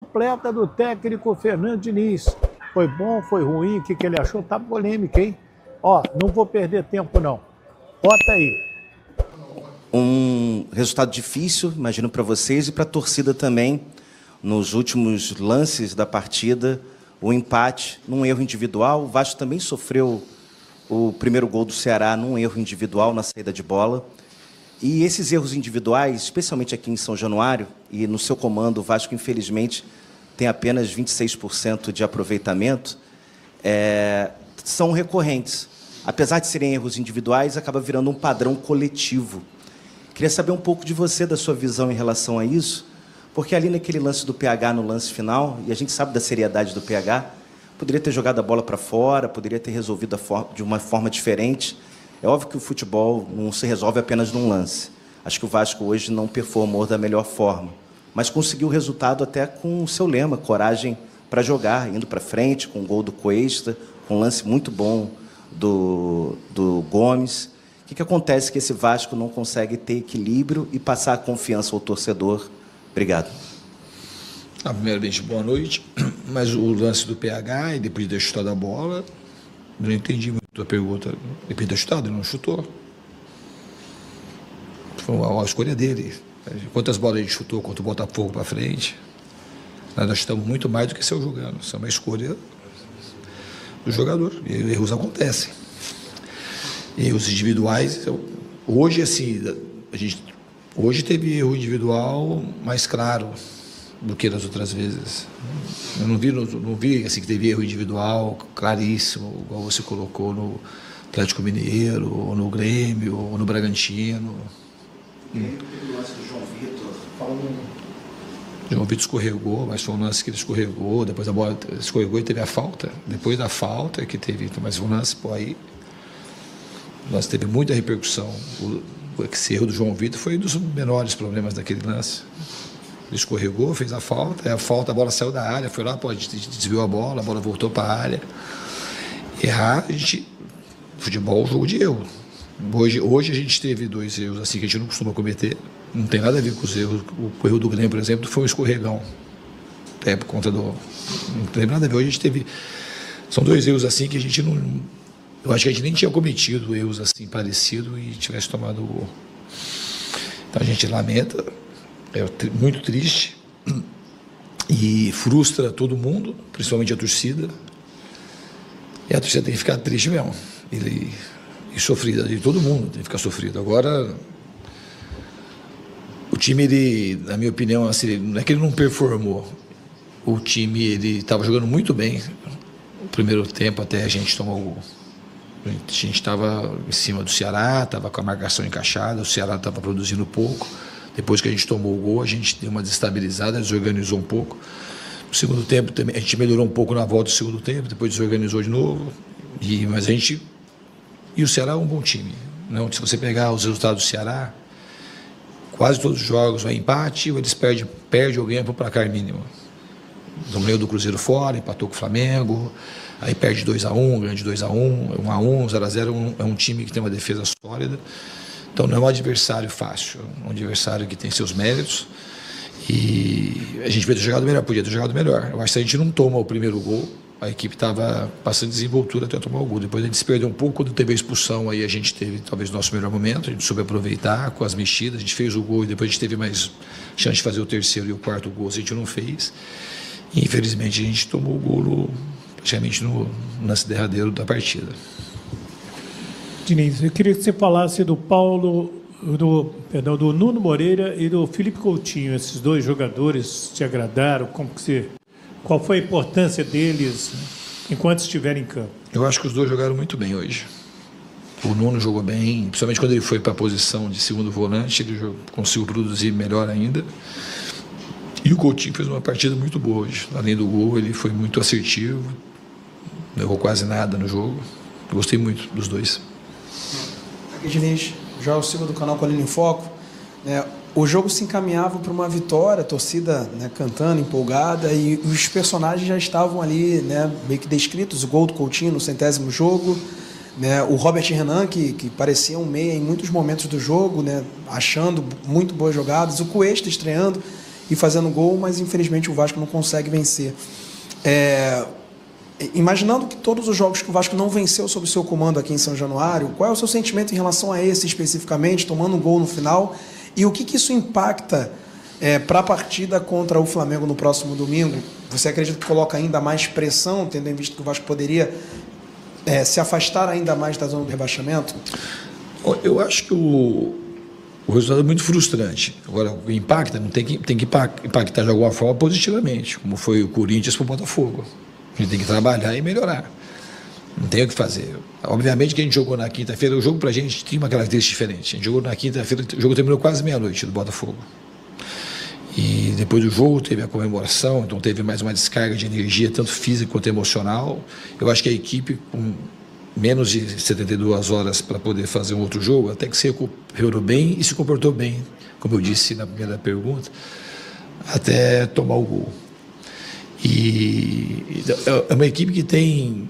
completa do técnico Fernando Diniz. Foi bom, foi ruim, o que ele achou? Tá polêmica, hein? Ó, não vou perder tempo, não. Bota aí. Um resultado difícil, imagino, para vocês e para a torcida também. Nos últimos lances da partida, o empate num erro individual. O Vasco também sofreu o primeiro gol do Ceará num erro individual na saída de bola. E esses erros individuais, especialmente aqui em São Januário, e no seu comando, o Vasco, infelizmente, tem apenas 26% de aproveitamento, são recorrentes. Apesar de serem erros individuais, acaba virando um padrão coletivo. Queria saber um pouco de você, da sua visão em relação a isso, porque ali naquele lance do PH, no lance final, e a gente sabe da seriedade do PH, poderia ter jogado a bola para fora, poderia ter resolvido de uma forma diferente. É óbvio que o futebol não se resolve apenas num lance. Acho que o Vasco hoje não performou da melhor forma, mas conseguiu o resultado até com o seu lema, coragem para jogar, indo para frente, com o gol do Cuesta, com um lance muito bom do Gomes. O que acontece que esse Vasco não consegue ter equilíbrio e passar a confiança ao torcedor? Obrigado. Primeiramente, boa noite. Mas o lance do PH, e depois de ter chutado a bola, eu não entendi muito a pergunta. Depois de ter chutado, ele não chutou. Foi uma escolha dele. Quantas bolas ele chutou contra o Botafogo para frente? Nós chutamos muito mais do que saiu jogando. Isso é uma escolha do jogador. E erros acontecem. Erros individuais. Hoje, assim, hoje teve erro individual mais claro do que nas outras vezes. Eu não vi assim, que teve erro individual claríssimo, igual você colocou no Atlético Mineiro, ou no Grêmio, ou no Bragantino. E aí, o lance do João Vitor, João Vitor escorregou, mas foi um lance que ele escorregou, depois a bola escorregou e teve a falta. Depois da falta que teve, mas um lance, aí o lance teve muita repercussão. Esse erro do João Vitor foi um dos menores problemas daquele lance. Ele escorregou, fez a falta, a bola saiu da área, foi lá, a gente desviou a bola voltou para a área. Errar, futebol é um jogo de erro. Hoje a gente teve 2 erros assim que a gente não costuma cometer, não tem nada a ver com os erros. O erro do Grêmio, por exemplo, foi um escorregão. Até por conta do. Não tem nada a ver. Hoje a gente teve. São 2 erros assim que a gente não. Eu acho que a gente nem tinha cometido erros assim parecidos e tivesse tomado o gol. Então a gente lamenta. É muito triste e frustra todo mundo, principalmente a torcida. E a torcida tem que ficar triste mesmo. E sofrida, e todo mundo tem que ficar sofrido. Agora, o time, na minha opinião, assim, não é que ele não performou. O time, ele estava jogando muito bem no primeiro tempo, até a gente tomar o gol. A gente estava em cima do Ceará, estava com a marcação encaixada, o Ceará estava produzindo pouco. Depois que a gente tomou o gol, a gente deu uma desestabilizada, desorganizou um pouco. No segundo tempo, também, a gente melhorou um pouco na volta do segundo tempo, depois desorganizou de novo. Mas a gente... E o Ceará é um bom time. Não? Se você pegar os resultados do Ceará, quase todos os jogos vai empate, ou eles perdem ou ganham por placar mínimo. No meio do Cruzeiro fora, empatou com o Flamengo, aí perde 2-1, ganha de 2-1, 1-1, 0-0, é um time que tem uma defesa sólida. Então não é um adversário fácil, é um adversário que tem seus méritos e a gente podia ter jogado melhor, Eu acho que se a gente não toma o primeiro gol, a equipe estava passando desenvoltura até tomar o gol. Depois a gente se perdeu um pouco, quando teve a expulsão, aí a gente teve talvez o nosso melhor momento, a gente soube aproveitar com as mexidas, a gente fez o gol e depois a gente teve mais chance de fazer o terceiro e o quarto gol, a gente não fez. E infelizmente a gente tomou o gol praticamente no lance derradeiro da partida. Diniz, eu queria que você falasse do do Nuno Moreira e do Felipe Coutinho. Esses 2 jogadores te agradaram? Qual foi a importância deles enquanto estiverem em campo? Eu acho que os 2 jogaram muito bem hoje. O Nuno jogou bem, principalmente quando ele foi para a posição de segundo volante, ele conseguiu produzir melhor ainda. E o Coutinho fez uma partida muito boa hoje. Além do gol, ele foi muito assertivo, não errou quase nada no jogo. Gostei muito dos 2. Aqui, Diniz, Joel Silva do canal Colina em Foco. O jogo se encaminhava para uma vitória, a torcida cantando, empolgada, e os personagens já estavam ali meio que descritos. O gol do Coutinho no 100º jogo, o Robert Renan, que parecia um meia em muitos momentos do jogo, achando muito boas jogadas, o Cuesta estreando. e fazendo gol, mas infelizmente o Vasco não consegue vencer. Imaginando que todos os jogos que o Vasco não venceu sob o seu comando aqui em São Januário, qual é o seu sentimento em relação a esse especificamente, tomando um gol no final, e o que isso impacta para a partida contra o Flamengo no próximo domingo? Você acredita que coloca ainda mais pressão, tendo em vista que o Vasco poderia se afastar ainda mais da zona do rebaixamento? Eu acho que o resultado é muito frustrante. Agora, o impacta, não tem que impactar de alguma forma positivamente, como foi o Corinthians para o Botafogo. A gente tem que trabalhar e melhorar. Não tem o que fazer. Obviamente que a gente jogou na quinta-feira, o jogo para a gente tinha uma característica diferente. A gente jogou na quinta-feira, o jogo terminou quase meia-noite do Botafogo. E depois do jogo teve a comemoração, então teve mais uma descarga de energia, tanto física quanto emocional. Eu acho que a equipe, com menos de 72 horas para poder fazer um outro jogo, até que se recuperou bem e se comportou bem, como eu disse na primeira pergunta, até tomar o gol. E é uma equipe que tem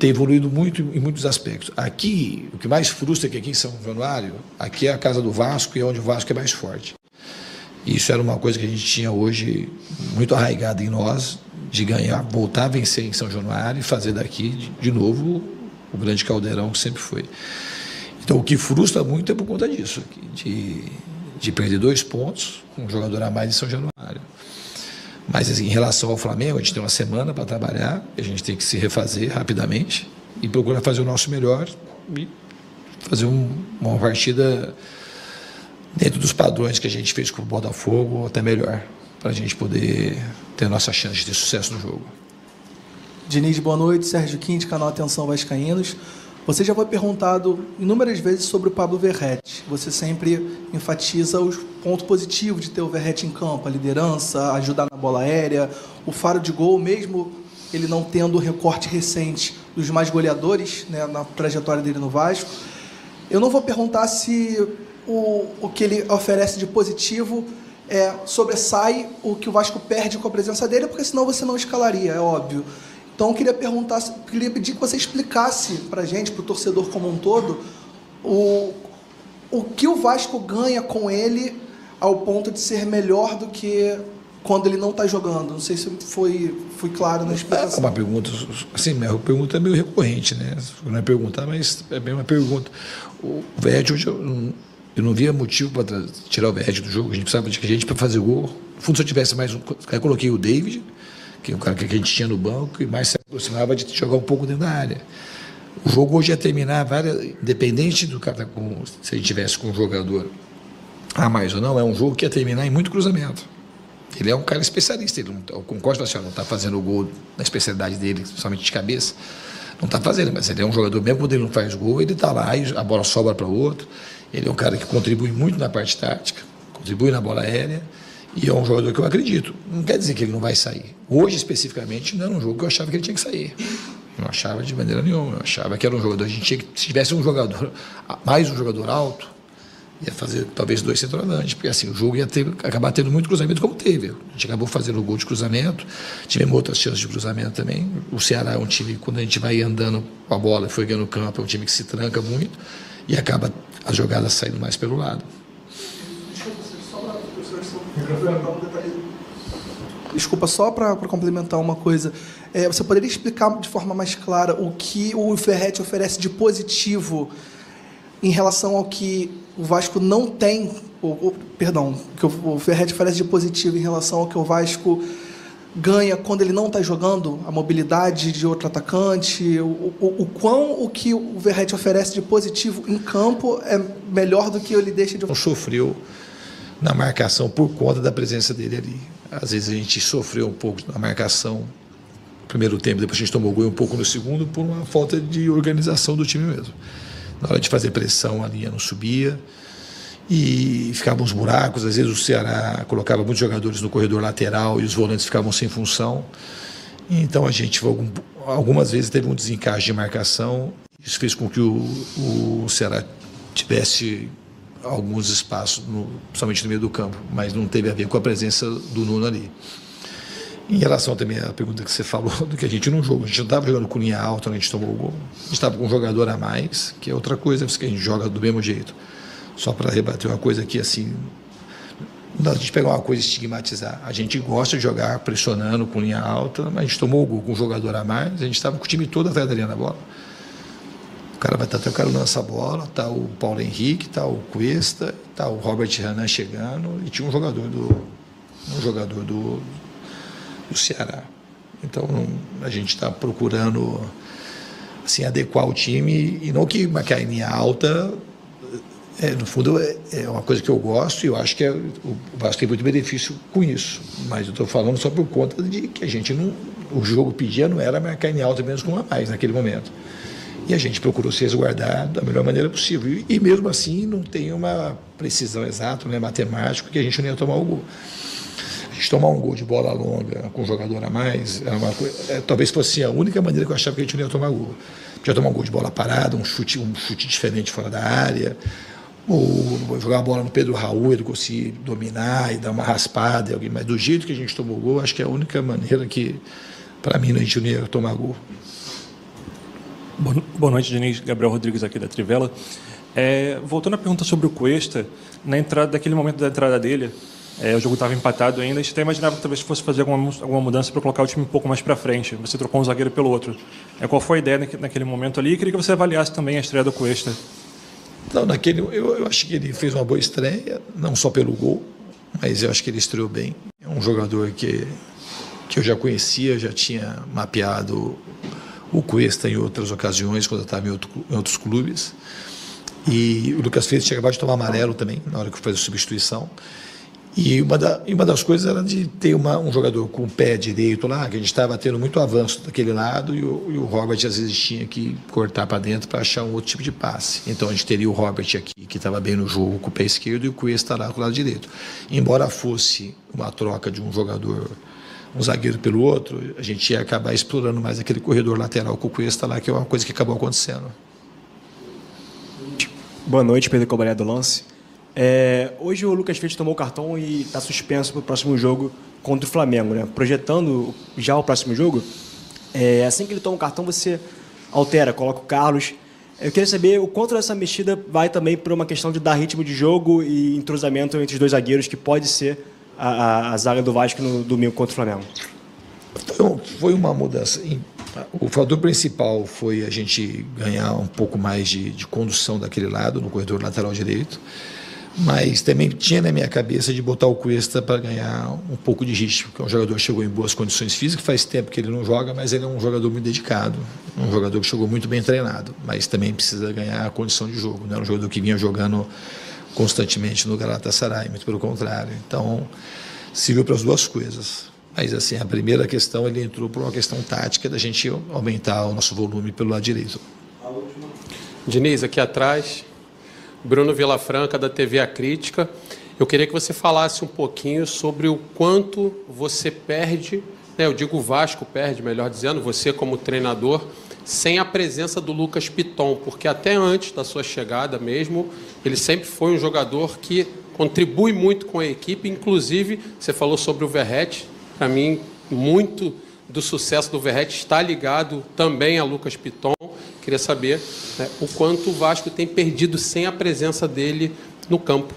evoluído muito em muitos aspectos. Aqui, o que mais frustra é que aqui em São Januário, aqui é a casa do Vasco e é onde o Vasco é mais forte. Isso era uma coisa que a gente tinha hoje muito arraigada em nós, de ganhar, voltar a vencer em São Januário e fazer daqui, de novo, o grande caldeirão que sempre foi. Então, o que frustra muito é por conta disso, de perder 2 pontos com um jogador a mais em São Januário. Mas, assim, em relação ao Flamengo, a gente tem uma semana para trabalhar, a gente tem que se refazer rapidamente e procurar fazer o nosso melhor e fazer uma partida dentro dos padrões que a gente fez com o Botafogo, ou até melhor, para a gente poder ter a nossa chance de ter sucesso no jogo. Diniz, boa noite. Sérgio Quinte, canal Atenção Vascaínos. Você já foi perguntado inúmeras vezes sobre o Pablo Verratti. Você sempre enfatiza os pontos positivos de ter o Verratti em campo, a liderança, ajudar na bola aérea, o faro de gol, mesmo ele não tendo o recorte recente dos mais goleadores, né, na trajetória dele no Vasco. Eu não vou perguntar se o que ele oferece de positivo sobressai o que o Vasco perde com a presença dele, porque senão você não escalaria, é óbvio. Então, eu queria pedir que você explicasse para a gente, para o torcedor como um todo, o que o Vasco ganha com ele ao ponto de ser melhor do que quando ele não está jogando. Não sei se fui claro na explicação. É uma pergunta, assim, minha pergunta é meio recorrente, né? Não é perguntar, mas é bem uma pergunta. O Verratti, hoje eu não via motivo para tirar o Verratti do jogo. A gente precisava de gente para fazer gol. No fundo, se eu tivesse mais um, eu coloquei o David, que é o cara que a gente tinha no banco, e mais se aproximava de jogar um pouco dentro da área. O jogo hoje ia terminar, independente do cara, se a gente tivesse com um jogador a mais ou não, é um jogo que ia terminar em muito cruzamento. Ele é um cara especialista, ele não, com o Costa não está fazendo o gol na especialidade dele, somente de cabeça, não está fazendo, mas ele é um jogador, mesmo quando ele não faz gol, ele está lá e a bola sobra para o outro. Ele é um cara que contribui muito na parte tática, contribui na bola aérea, e é um jogador que eu acredito. Não quer dizer que ele não vai sair. Hoje, especificamente, não era um jogo que eu achava que ele tinha que sair. Não achava de maneira nenhuma. Eu achava que era um jogador. A gente tinha que, se tivesse um jogador, mais um jogador alto, ia fazer talvez 2 centroavantes, porque assim, o jogo ia acabar tendo muito cruzamento, como teve. A gente acabou fazendo o gol de cruzamento, tivemos outras chances de cruzamento também. O Ceará é um time, quando a gente vai andando com a bola e foi ganhando o campo, é um time que se tranca muito e acaba as jogadas saindo mais pelo lado. Desculpa, só para complementar uma coisa. Você poderia explicar de forma mais clara o que o Verratti oferece de positivo em relação ao que o Vasco não tem, perdão, que o Verratti oferece de positivo em relação ao que o Vasco ganha quando ele não está jogando, a mobilidade de outro atacante, o que o Verratti oferece de positivo em campo é melhor do que ele deixa de... Não sofreu na marcação por conta da presença dele ali. Às vezes a gente sofreu um pouco na marcação no primeiro tempo, depois a gente tomou gol um pouco no segundo por uma falta de organização do time mesmo. Na hora de fazer pressão, a linha não subia e ficavam uns buracos. Às vezes o Ceará colocava muitos jogadores no corredor lateral e os volantes ficavam sem função. Então a gente algumas vezes teve um desencaixe de marcação. Isso fez com que o Ceará tivesse alguns espaços, principalmente no meio do campo, mas não teve a ver com a presença do Nuno ali. Em relação também à pergunta que você falou, do que a gente não jogou, a gente não estava jogando com linha alta, a gente tomou o gol, a gente estava com um jogador a mais, que é outra coisa que a gente joga do mesmo jeito. Só para rebater uma coisa aqui, assim, a gente pegar uma coisa e estigmatizar. A gente gosta de jogar pressionando com linha alta, mas a gente tomou o gol com um jogador a mais, a gente estava com o time todo atrás da linha da bola. O cara vai estar até o cara lança a bola, tá o Paulo Henrique, tá o Cuesta, tá o Robert Renan chegando, e tinha um jogador do Ceará. Então a gente está procurando assim, adequar o time, e não que marcar em linha alta, no fundo é uma coisa que eu gosto, e eu acho que o Vasco tem muito benefício com isso, mas eu estou falando só por conta de que a gente não, o jogo pedia não era marcar em alta menos com um a mais naquele momento, e a gente procurou se resguardar da melhor maneira possível, e mesmo assim não tem uma precisão exata, não é matemático, que a gente não ia tomar o gol. A gente tomar um gol de bola longa com um jogador a mais, era uma coisa, talvez fosse a única maneira que eu achava que a gente não ia tomar gol. Já tomar um gol de bola parada, um chute diferente fora da área, ou jogar a bola no Pedro Raul, ele conseguir dominar e dar uma raspada, mas do jeito que a gente tomou gol, acho que é a única maneira que, para mim, a gente não ia tomar gol. Boa noite, Diniz. Gabriel Rodrigues aqui da Trivela. Voltando à pergunta sobre o Cuesta, naquele momento da entrada dele, o jogo estava empatado ainda, a gente até imaginava que talvez fosse fazer alguma mudança para colocar o time um pouco mais para frente. Você trocou um zagueiro pelo outro. Qual foi a ideia naquele momento ali? E queria que você avaliasse também a estreia do Cuesta. Não, eu acho que ele fez uma boa estreia, não só pelo gol, mas eu acho que ele estreou bem. É um jogador que eu já conhecia, já tinha mapeado o Cuesta em outras ocasiões, quando eu estava em outros clubes. E o Lucas Freitas tinha acabado de tomar amarelo também, na hora que fez a substituição. E uma das coisas era de ter um jogador com o pé direito lá, que a gente estava tendo muito avanço daquele lado, e o Robert às vezes tinha que cortar para dentro para achar um outro tipo de passe. Então a gente teria o Robert aqui, que estava bem no jogo com o pé esquerdo, e o Cuesta lá com o lado direito. Embora fosse uma troca de um jogador, um zagueiro pelo outro, a gente ia acabar explorando mais aquele corredor lateral com o Cuesta lá, que é uma coisa que acabou acontecendo. Boa noite, Pedro Cobalé do Lance. Hoje o Lucas Freitas tomou o cartão e está suspenso para o próximo jogo contra o Flamengo, né? Projetando já o próximo jogo, assim que ele toma o cartão, você altera, coloca o Carlos. Eu queria saber o quanto dessa mexida vai também para uma questão de dar ritmo de jogo e entrosamento entre os dois zagueiros, que pode ser a zaga do Vasco no domingo contra o Flamengo. Então, foi uma mudança. O fator principal foi a gente ganhar um pouco mais de condução daquele lado, no corredor lateral direito, mas também tinha na minha cabeça de botar o Cuesta para ganhar um pouco de ritmo, que é um jogador que chegou em boas condições físicas, faz tempo que ele não joga, mas ele é um jogador muito dedicado, um jogador que chegou muito bem treinado, mas também precisa ganhar a condição de jogo, não é um jogador que vinha jogando constantemente no Galatasaray, muito pelo contrário. Então, serviu para as duas coisas. Mas assim, a primeira questão, ele entrou por uma questão tática da gente aumentar o nosso volume pelo lado direito. Diniz, aqui atrás, Bruno Vilafranca, da TV A Crítica. Eu queria que você falasse um pouquinho sobre o quanto você perde, né, eu digo o Vasco perde, melhor dizendo, você como treinador, sem a presença do Lucas Piton, porque até antes da sua chegada mesmo, ele sempre foi um jogador que contribui muito com a equipe, inclusive, você falou sobre o Verratti. Para mim, muito do sucesso do Verratti está ligado também a Lucas Piton. Queria saber, né, o quanto o Vasco tem perdido sem a presença dele no campo.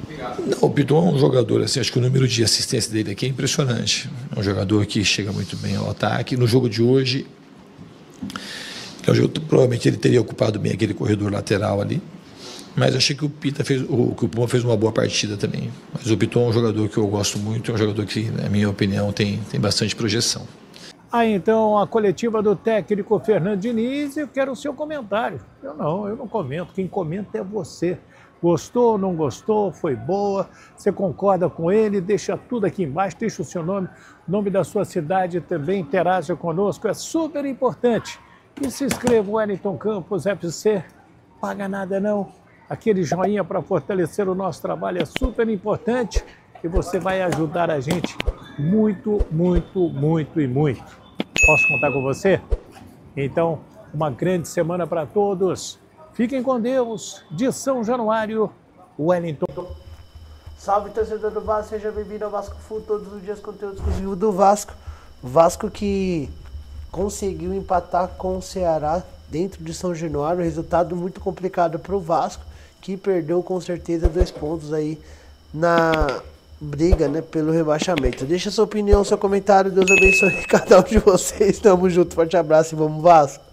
Obrigado. Não, o Piton é um jogador, assim, acho que o número de assistência dele aqui é impressionante. É um jogador que chega muito bem ao ataque. No jogo de hoje, provavelmente ele teria ocupado bem aquele corredor lateral ali. Mas achei que o Puma fez uma boa partida também. Mas o Piton é um jogador que eu gosto muito, é um jogador que, na minha opinião, tem bastante projeção. Então, a coletiva do técnico Fernando Diniz, eu quero o seu comentário. Eu não comento. Quem comenta é você. Gostou, não gostou, foi boa, você concorda com ele, deixa tudo aqui embaixo, deixa o seu nome, nome da sua cidade também, interaja conosco, é super importante. E se inscreva, Wellington Campos FC, paga nada não. Aquele joinha para fortalecer o nosso trabalho é super importante e você vai ajudar a gente muito, muito, muito e muito. Posso contar com você? Então, uma grande semana para todos. Fiquem com Deus. De São Januário, Wellington. Salve, torcedor do Vasco. Seja bem-vindo ao Vasco Full. Todos os dias, conteúdo exclusivo do Vasco. Vasco que conseguiu empatar com o Ceará dentro de São Januário. Resultado muito complicado para o Vasco, que perdeu com certeza 2 pontos aí na briga, né, pelo rebaixamento. Deixa sua opinião, seu comentário. Deus abençoe cada um de vocês. Tamo junto. Forte abraço e vamos Vasco.